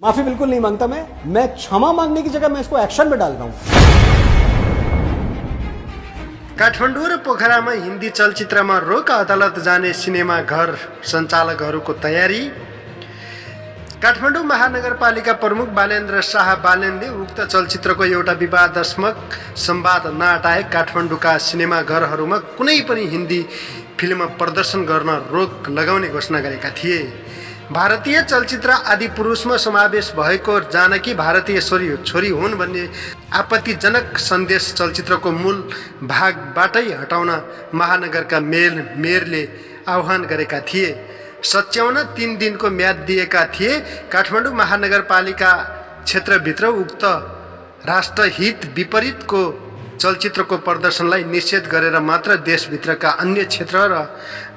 माफी बिल्कुल नहीं मांगता मैं क्षमा मांगने की जगह मैं इसको एक्शन में डाल रहा हूं। काठमाडौँ र पोखरामा हिन्दी चलचित्रमा रोक अदालत जाने सिनेमा घर सञ्चालकहरूको तयारी। काठमाडौँ महानगरपालिका प्रमुख बालेन्द्र शाह बालेनले उक्त चलचित्रको एउटा विवादास्पद संवाद नहटाए काठमाडौँका सिनेमा घरहरूमा कुनै पनि हिन्दी फिल्म प्रदर्शन गर्न रोक लगाउने घोषणा गरेका थिए। भारतीय चलचित्र आदि पुरुषमा समावेश भएको जानकी भारतीय छोरी हुन् भन्ने आपत्तिजनक सन्देश चलचित्रको मूल भागबाटै हटाउन महानगरका मेयरले आह्वान गरेका थिए। सच्याउन 3 दिनको म्याद दिएका थिए। काठमाडौँ महानगरपालिका क्षेत्रभित्र उक्त राष्ट्रहित विपरीतको चलचित्रको प्रदर्शनलाई निषेध गरेर मात्र देशभित्रका अन्य क्षेत्र र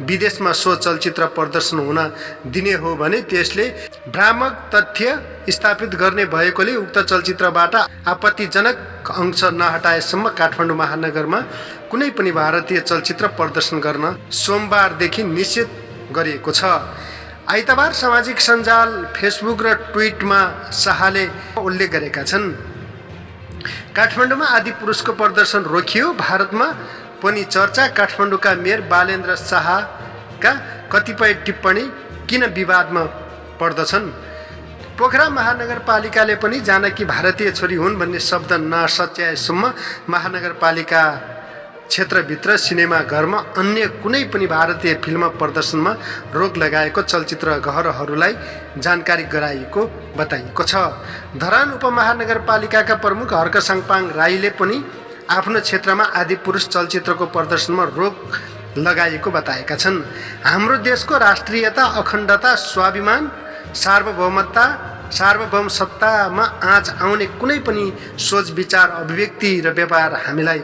विदेशमा सो चलचित्र प्रदर्शन हुन दिने हो भने त्यसले भ्रामक तथ्य स्थापित गर्ने भएकोले उक्त चलचित्रबाट आपत्तिजनक अंश नहटाएसम्म काठमाडौँ महानगरमा कुनै पनि भारतीय चलचित्र प्रदर्शन गर्न सोमबारदेखि निषेध गरिएको छ। आइतबार सामाजिक सञ्जाल फेसबुक र ट्विटमा शाहले उल्लेख गरेका छन्। काठमाडौँमा आदि पुरुषको प्रदर्शन रोकियो। भारतमा पनि चर्चा। काठमाडौँका मेयर बालेन्द्र शाहका कतिपय टिप्पणी किन विवादमा पर्दछन्? पोखरा महानगरपालिकाले पनि जानकी भारतीय छोरी हुन् भन्ने शब्द नसच्याएसम्म महानगरपालिका क्षेत्रभित्र सिनेमा घरमा अन्य कुनै पनि भारतीय फिल्म प्रदर्शनमा रोक लगाएको चलचित्र घरहरूलाई जानकारी गराइएको बताइएको छ। धरान उपमहानगरपालिकाका प्रमुख हर्क साङपाङ राईले पनि आफ्नो क्षेत्रमा आदि पुरुष चलचित्रको प्रदर्शनमा रोक लगाइएको बताएका छन्। हाम्रो देशको राष्ट्रियता, अखण्डता, स्वाभिमान, सार्वभौम सत्तामा आँच आउने कुनै पनि सोच, विचार, अभिव्यक्ति र व्यवहार हामीलाई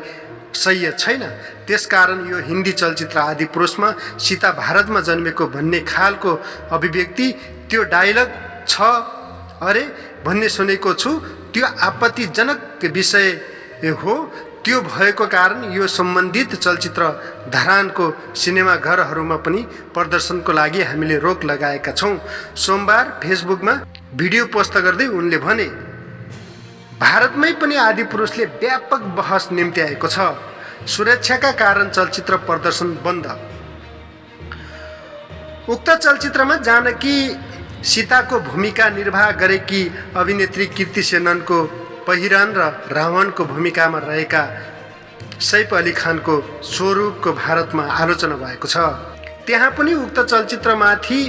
सह्य छैन। त्यसकारण यो हिन्दी चलचित्र आदि पुरुषमा सीता भारतमा जन्मेको भन्ने खालको अभिव्यक्ति, त्यो डायलग छ अरे भन्ने सुनेको छु, त्यो आपत्तिजनक विषय हो। त्यो भएको कारण यो सम्बन्धित चलचित्र धरानको सिनेमा घरहरूमा पनि प्रदर्शनको लागि हामीले रोक लगाएका छौँ। सोमबार फेसबुकमा भिडियो पोस्ट गर्दै उनले भने, भारतमै पनि आदि पुरुषले व्यापक बहस निम्ति आएको छ। सुरक्षाका कारण चलचित्र प्रदर्शन बन्द। उक्त चलचित्रमा जानकी सीताको भूमिका निर्वाह गरेकी अभिनेत्री कीर्ति सेननको पहिरन र रावणको भूमिकामा रहेका सैफ अली खानको स्वरूपको भारतमा आलोचना भएको छ। त्यहाँ पनि उक्त चलचित्रमाथि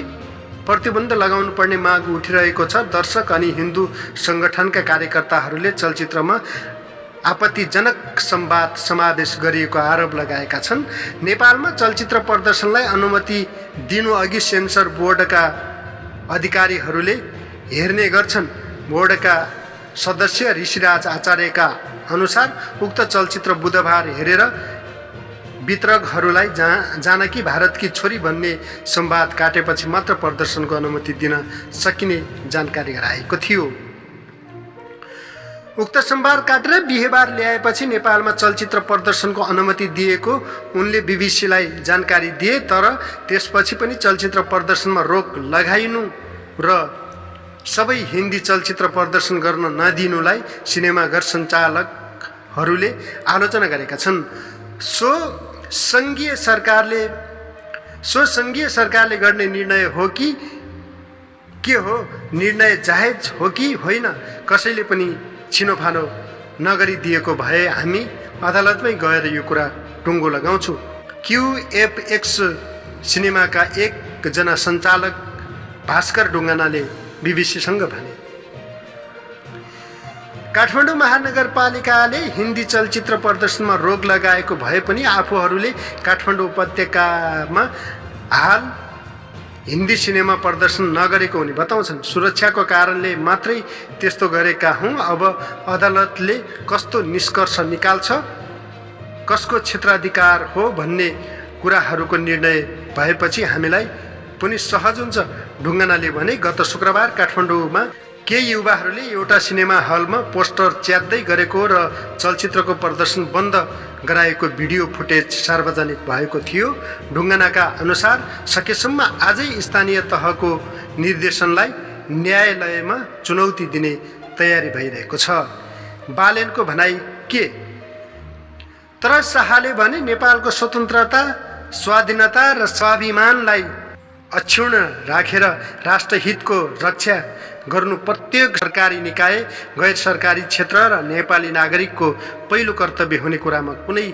प्रतिबन्ध लगाउनु पर्ने माग उठिरहेको छ। दर्शक अनि हिन्दू सङ्गठनका कार्यकर्ताहरूले चलचित्रमा आपत्तिजनक संवाद समावेश गरिएको आरोप लगाएका छन्। नेपालमा चलचित्र प्रदर्शनलाई अनुमति दिनु अघि सेन्सर बोर्डका अधिकारीहरूले हेर्ने गर्छन्। बोर्डका सदस्य ऋषिराज आचार्यका अनुसार उक्त चलचित्र बुधबार हेरेर वितरकहरूलाई जानकी भारतकी छोरी भन्ने संवाद काटेपछि मात्र प्रदर्शनको अनुमति दिन सकिने जानकारी गराएको थियो। उक्त संवाद काटेर बिहीबार ल्याएपछि नेपालमा चलचित्र प्रदर्शनको अनुमति दिएको उनले बीबीसीलाई जानकारी दिए। तर त्यसपछि पनि चलचित्र प्रदर्शनमा रोक लगाइनु र सबै हिन्दी चलचित्र प्रदर्शन गर्न नदिनुलाई सिनेमाघर सञ्चालकहरूले आलोचना गरेका छन्। सो सङ्घीय सरकारले गर्ने निर्णय हो कि के हो? निर्णय जायज हो कि होइन? कसैले पनि छिनोफानो नगरिदिएको भए हामी अदालतमै गएर यो कुरा टुङ्गो लगाउँछु। क्युएफएक्स सिनेमाका एकजना सञ्चालक भास्कर ढुङ्गानाले बीबीसीसँग भने, काठमाडौँ महानगरपालिकाले हिन्दी चलचित्र प्रदर्शनमा रोक लगाएको भए पनि आफूहरूले काठमाडौँ उपत्यकामा हाल हिन्दी सिनेमा प्रदर्शन नगरेको उनी बताउँछन्। सुरक्षाको कारणले मात्रै त्यस्तो गरेका हौँ। अब अदालतले कस्तो निष्कर्ष निकाल्छ, कसको क्षेत्राधिकार हो भन्ने कुराहरूको निर्णय भएपछि हामीलाई पनि सहज हुन्छ, ढुङ्गानाले भने। गत शुक्रबार काठमाडौँमा केही युवाहरूले एउटा सिनेमा हलमा पोस्टर च्यात्दै गरेको र चलचित्रको प्रदर्शन बन्द गराएको भिडियो फुटेज सार्वजनिक भएको थियो। ढुङ्गानाका अनुसार सकेसम्म आजै स्थानीय तहको निर्देशनलाई न्यायालयमा चुनौती दिने तयारी भइरहेको छ। बालेनको भनाइ के? तर शाहले भने नेपालको स्वतन्त्रता, स्वाधीनता र स्वाभिमानलाई अक्षुण्ण राखेर राष्ट्रहितको रक्षा गर्नु प्रत्येक सरकारी निकाय, गैर सरकारी क्षेत्र र नेपाली नागरिकको पहिलो कर्तव्य हुने कुरामा कुनै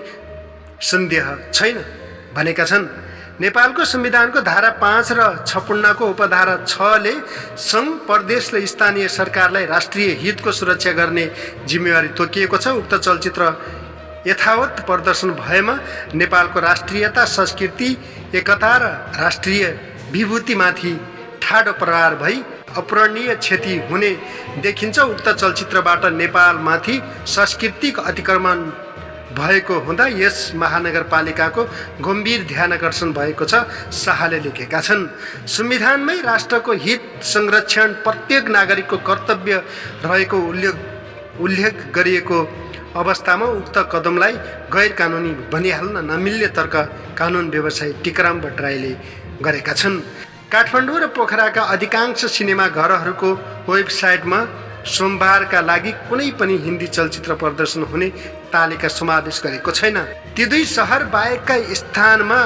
सन्देह छैन भनेका छन्। नेपालको संविधानको धारा 5 र 56 को उपधारा 6 ले सङ्घ, प्रदेश र स्थानीय सरकारलाई राष्ट्रिय हितको सुरक्षा गर्ने जिम्मेवारी तोकिएको छ। उक्त चलचित्र यथावत प्रदर्शन भएमा नेपालको राष्ट्रियता, संस्कृति, एकता र राष्ट्रिय विभूतिमाथि ठाडो प्रहार भई अपूरणीय क्षति हुने देखिन्छ। उक्त चलचित्रबाट नेपालमाथि सांस्कृतिक अतिक्रमण भएको हुँदा यस महानगरपालिकाको गम्भीर ध्यानकर्षण भएको छ, शाहले लेखेका छन्। संविधानमै राष्ट्रको हित संरक्षण प्रत्येक नागरिकको कर्तव्य रहेको उल्लेख गरिएको अवस्थामा उक्त कदमलाई गैर कानुनी भनिहाल्न नमिल्ने तर्क कानुन व्यवसायी टिकाराम भट्टराईले गरेका छन्। काठमाडौँ र पोखराका अधिकांश सिनेमा घरहरूको वेबसाइटमा सोमबारका लागि कुनै पनि हिन्दी चलचित्र प्रदर्शन हुने तालिका समावेश गरेको छैन। ती दुई सहर बाहेकका स्थानमा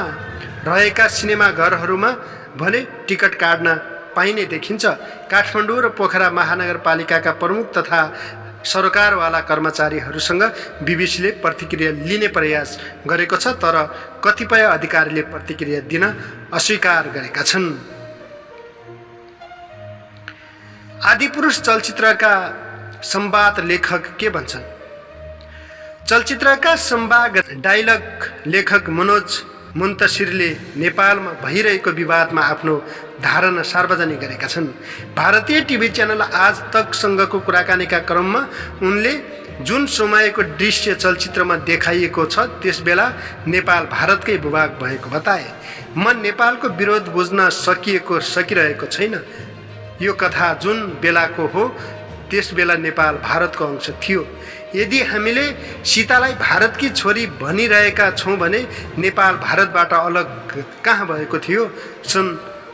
रहेका सिनेमा घरहरूमा भने टिकट काट्न पाइने देखिन्छ। काठमाडौँ र पोखरा महानगरपालिकाका प्रमुख तथा सरकारवाला कर्मचारीहरूसँग बीबीसीले प्रतिक्रिया लिने प्रयास गरेको छ, तर कतिपय अधिकारीले प्रतिक्रिया दिन अस्वीकार गरेका छन्। आदिपुरुष चलचित्रका संवाद लेखक के भन्छन्? चलचित्रका संवाद डायलग लेखक मनोज मुन्तसिरले नेपालमा भइरहेको विवादमा आफ्नो धारणा सार्वजनिक गरेका छन्। भारतीय टिभी च्यानल आज तकसँगको कुराकानीका क्रममा उनले जुन समयको दृश्य चलचित्रमा देखाइएको छ त्यसबेला नेपाल भारतकै भूभाग भएको बताए। म नेपालको विरोध बुझ्न सकिरहेको छैन। यो कथा जुन बेलाको हो त्यस बेला नेपाल भारतको अंश थियो। यदि हामीले सीतालाई भारतकी छोरी भनिरहेका छौँ भने नेपाल भारतबाट अलग कहाँ भएको थियो? सन्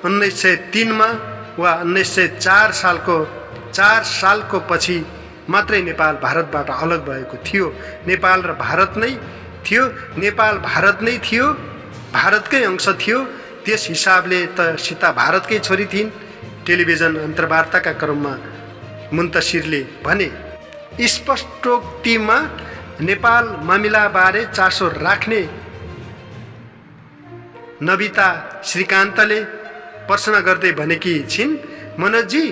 1903 मा वा 1904 सालको पछि मात्रै नेपाल भारतबाट अलग भएको थियो। नेपाल र भारत नै थियो, नेपाल भारत नै थियो, भारतकै अंश थियो। त्यस हिसाबले त सीता भारतकै छोरी थिइन्। टेलिभिजन अन्तर्वार्ताका क्रममा मुन्तसिरले भने, स्पष्टोक्तिमा नेपाल मामिलाबारे चासो राख्ने नविता श्रीकान्तले प्रश्न गर्दै भनेकी छिन्, मनोजजी,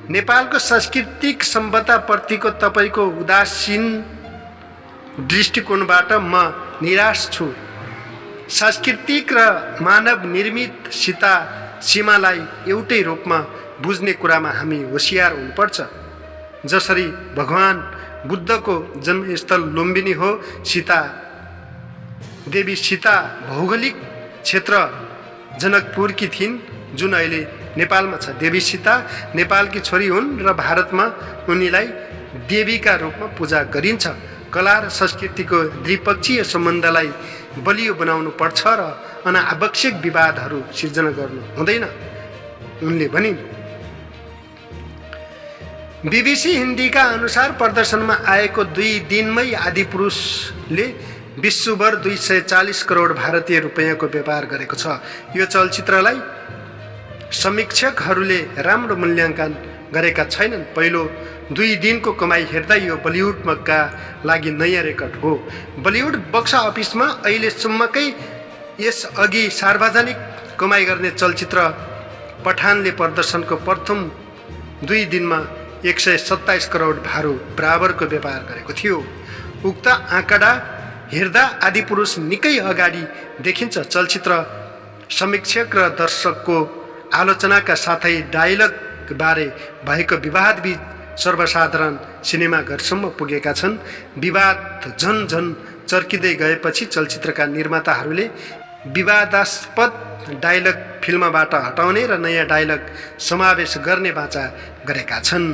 नेपालको सांस्कृतिक सम्बद्धताप्रतिको तपाईँको उदासीन दृष्टिकोणबाट म निराश छु। सांस्कृतिक र मानव निर्मित सीमालाई एउटै रूपमा बुझ्ने कुरामा हामी होसियार हुनुपर्छ। जसरी भगवान बुद्धको जन्मस्थल लुम्बिनी हो, देवी सीता भौगोलिक क्षेत्र जनकपुरकी थिइन्, जुन अहिले नेपालमा छ। देवी सीता नेपालकी छोरी हुन् र भारतमा उनीलाई देवीका रूपमा पूजा गरिन्छ। कला र संस्कृतिको द्विपक्षीय सम्बन्धलाई बलियो बनाउनु पर्छ र अनावश्यक विवादहरू सिर्जना गर्नु हुँदैन, उनले भनिन्। बीबीसी हिन्दीका अनुसार प्रदर्शनमा आएको 2 दिनमै आदिपुरुषले विश्वभर 240 करोड भारतीय रुपैयाँको व्यापार गरेको छ। यो चलचित्रलाई समीक्षकहरूले राम्रो मूल्याङ्कन गरेका छैनन्। पहिलो 2 दिनको कमाई हेर्दा यो बलिउडका लागि नयाँ रेकर्ड हो। बलिउड बक्स अफिसमा अहिलेसम्मकै यसअघि सार्वजनिक कमाई गर्ने चलचित्र पठानले प्रदर्शनको प्रथम 2 दिनमा 127 करोड भारु बराबरको व्यापार गरेको थियो। उक्त आँकडा हेर्दा आदिपुरुष निकै अगाडि देखिन्छ। चलचित्र समीक्षक र दर्शकको आलोचनाका साथै डायलग बारे भएको विवादबीच सर्वसाधारण सिनेमाघरसम्म पुगेका छन्। विवाद झन चर्किँदै गएपछि चलचित्रका निर्माताहरूले विवादास्पद डायलग फिल्मबाट हटाउने र नयाँ डायलग समावेश गर्ने बाचा गरेका छन्।